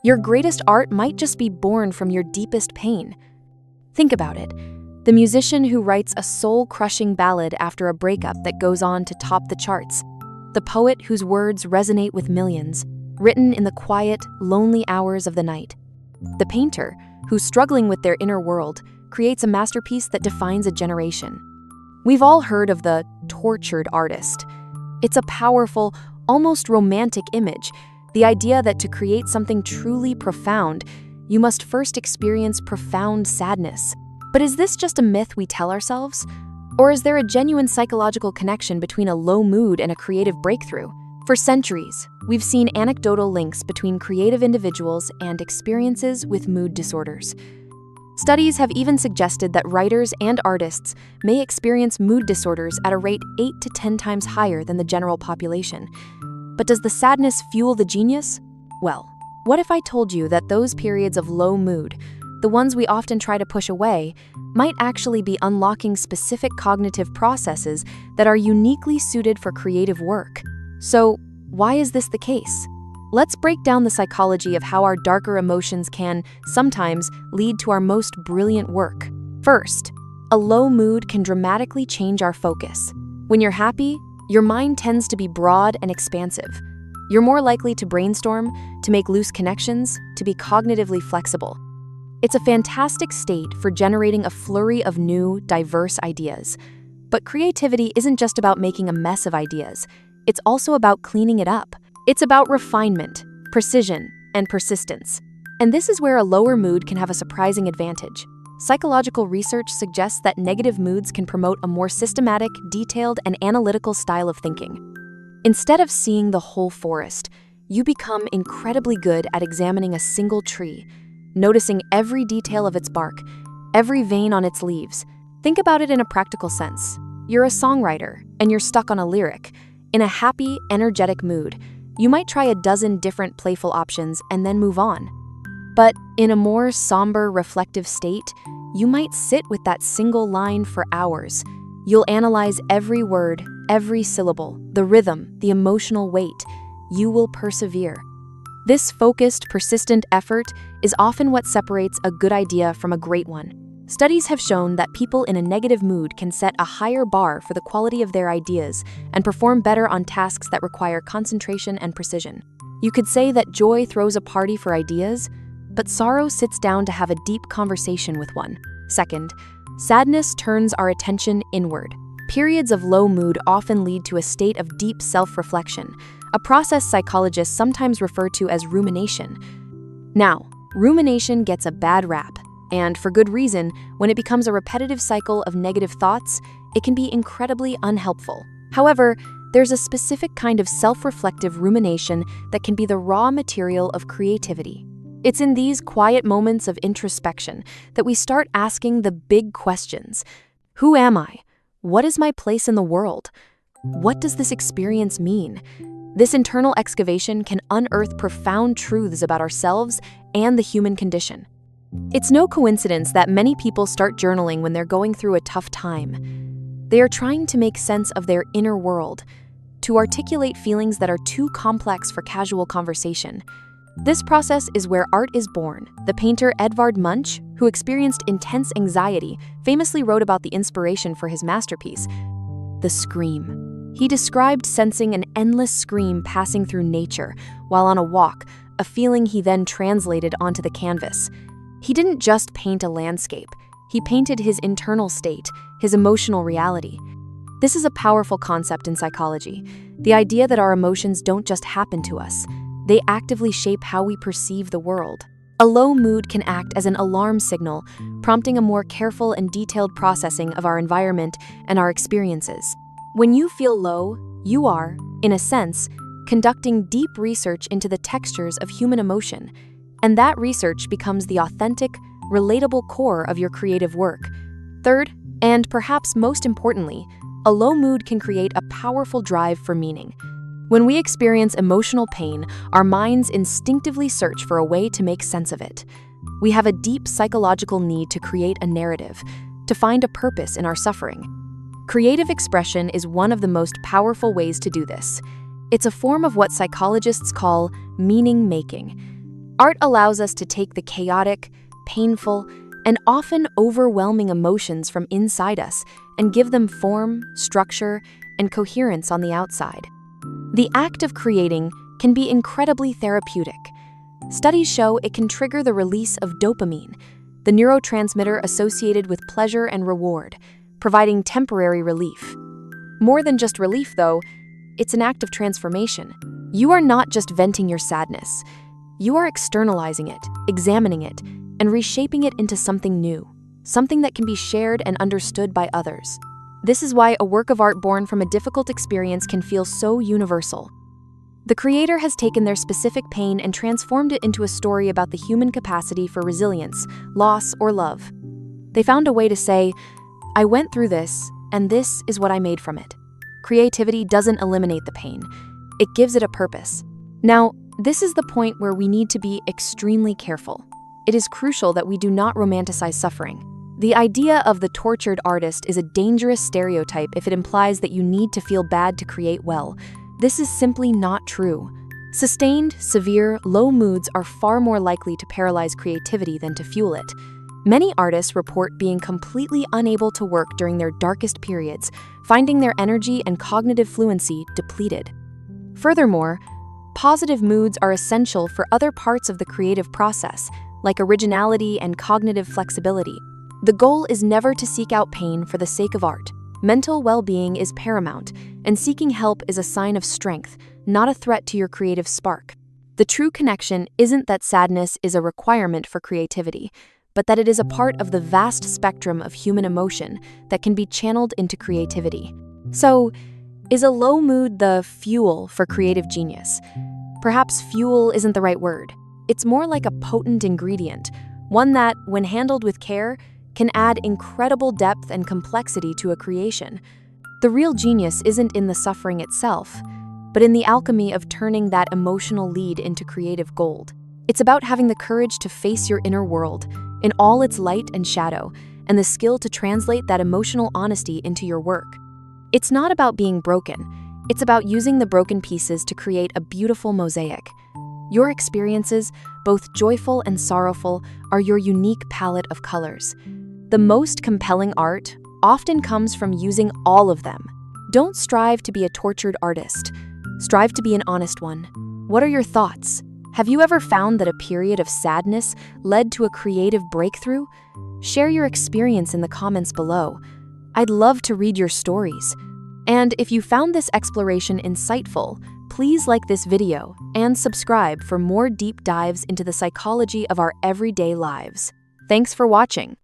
Your greatest art might just be born from your deepest pain. Think about it. The musician who writes a soul-crushing ballad after a breakup that goes on to top the charts. The poet whose words resonate with millions, written in the quiet, lonely hours of the night. The painter who's struggling with their inner world creates a masterpiece that defines a generation. We've all heard of the tortured artist. It's a powerful, almost romantic image, the idea that to create something truly profound, you must first experience profound sadness. But is this just a myth we tell ourselves? Or is there a genuine psychological connection between a low mood and a creative breakthrough? For centuries, we've seen anecdotal links between creative individuals and experiences with mood disorders. Studies have even suggested that writers and artists may experience mood disorders at a rate 8 to 10 times higher than the general population. But does the sadness fuel the genius? Well, what if I told you that those periods of low mood, the ones we often try to push away, might actually be unlocking specific cognitive processes that are uniquely suited for creative work? So, why is this the case? Let's break down the psychology of how our darker emotions can, sometimes, lead to our most brilliant work. First, a low mood can dramatically change our focus. When you're happy, your mind tends to be broad and expansive. You're more likely to brainstorm, to make loose connections, to be cognitively flexible. It's a fantastic state for generating a flurry of new, diverse ideas. But creativity isn't just about making a mess of ideas. It's also about cleaning it up. It's about refinement, precision, and persistence. And this is where a lower mood can have a surprising advantage. Psychological research suggests that negative moods can promote a more systematic, detailed, and analytical style of thinking. Instead of seeing the whole forest, you become incredibly good at examining a single tree, noticing every detail of its bark, every vein on its leaves. Think about it in a practical sense. You're a songwriter, and you're stuck on a lyric. In a happy, energetic mood, you might try a dozen different playful options and then move on. But in a more somber, reflective state, you might sit with that single line for hours. You'll analyze every word, every syllable, the rhythm, the emotional weight. You will persevere. This focused, persistent effort is often what separates a good idea from a great one. Studies have shown that people in a negative mood can set a higher bar for the quality of their ideas and perform better on tasks that require concentration and precision. You could say that joy throws a party for ideas, but sorrow sits down to have a deep conversation with one. Second, sadness turns our attention inward. Periods of low mood often lead to a state of deep self-reflection, a process psychologists sometimes refer to as rumination. Now, rumination gets a bad rap. And for good reason, when it becomes a repetitive cycle of negative thoughts, it can be incredibly unhelpful. However, there's a specific kind of self-reflective rumination that can be the raw material of creativity. It's in these quiet moments of introspection that we start asking the big questions. Who am I? What is my place in the world? What does this experience mean? This internal excavation can unearth profound truths about ourselves and the human condition. It's no coincidence that many people start journaling when they're going through a tough time. They are trying to make sense of their inner world, to articulate feelings that are too complex for casual conversation. This process is where art is born. The painter Edvard Munch, who experienced intense anxiety, famously wrote about the inspiration for his masterpiece, The Scream. He described sensing an endless scream passing through nature while on a walk, a feeling he then translated onto the canvas. He didn't just paint a landscape. He painted his internal state, his emotional reality. This is a powerful concept in psychology, the idea that our emotions don't just happen to us. They actively shape how we perceive the world. A low mood can act as an alarm signal, prompting a more careful and detailed processing of our environment and our experiences. When you feel low, you are, in a sense, conducting deep research into the textures of human emotion. And that research becomes the authentic, relatable core of your creative work. Third, and perhaps most importantly, a low mood can create a powerful drive for meaning. When we experience emotional pain, our minds instinctively search for a way to make sense of it. We have a deep psychological need to create a narrative, to find a purpose in our suffering. Creative expression is one of the most powerful ways to do this. It's a form of what psychologists call meaning-making. Art allows us to take the chaotic, painful, and often overwhelming emotions from inside us and give them form, structure, and coherence on the outside. The act of creating can be incredibly therapeutic. Studies show it can trigger the release of dopamine, the neurotransmitter associated with pleasure and reward, providing temporary relief. More than just relief, though, it's an act of transformation. You are not just venting your sadness. You are externalizing it, examining it, and reshaping it into something new, something that can be shared and understood by others. This is why a work of art born from a difficult experience can feel so universal. The creator has taken their specific pain and transformed it into a story about the human capacity for resilience, loss, or love. They found a way to say, "I went through this, and this is what I made from it." Creativity doesn't eliminate the pain. It gives it a purpose. Now, this is the point where we need to be extremely careful. It is crucial that we do not romanticize suffering. The idea of the tortured artist is a dangerous stereotype if it implies that you need to feel bad to create well. This is simply not true. Sustained, severe, low moods are far more likely to paralyze creativity than to fuel it. Many artists report being completely unable to work during their darkest periods, finding their energy and cognitive fluency depleted. Furthermore, positive moods are essential for other parts of the creative process, like originality and cognitive flexibility. The goal is never to seek out pain for the sake of art. Mental well-being is paramount, and seeking help is a sign of strength, not a threat to your creative spark. The true connection isn't that sadness is a requirement for creativity, but that it is a part of the vast spectrum of human emotion that can be channeled into creativity. So, is a low mood the fuel for creative genius? Perhaps fuel isn't the right word. It's more like a potent ingredient, one that, when handled with care, can add incredible depth and complexity to a creation. The real genius isn't in the suffering itself, but in the alchemy of turning that emotional lead into creative gold. It's about having the courage to face your inner world, in all its light and shadow, and the skill to translate that emotional honesty into your work. It's not about being broken. It's about using the broken pieces to create a beautiful mosaic. Your experiences, both joyful and sorrowful, are your unique palette of colors. The most compelling art often comes from using all of them. Don't strive to be a tortured artist. Strive to be an honest one. What are your thoughts? Have you ever found that a period of sadness led to a creative breakthrough? Share your experience in the comments below. I'd love to read your stories. And if you found this exploration insightful, please like this video and subscribe for more deep dives into the psychology of our everyday lives. Thanks for watching.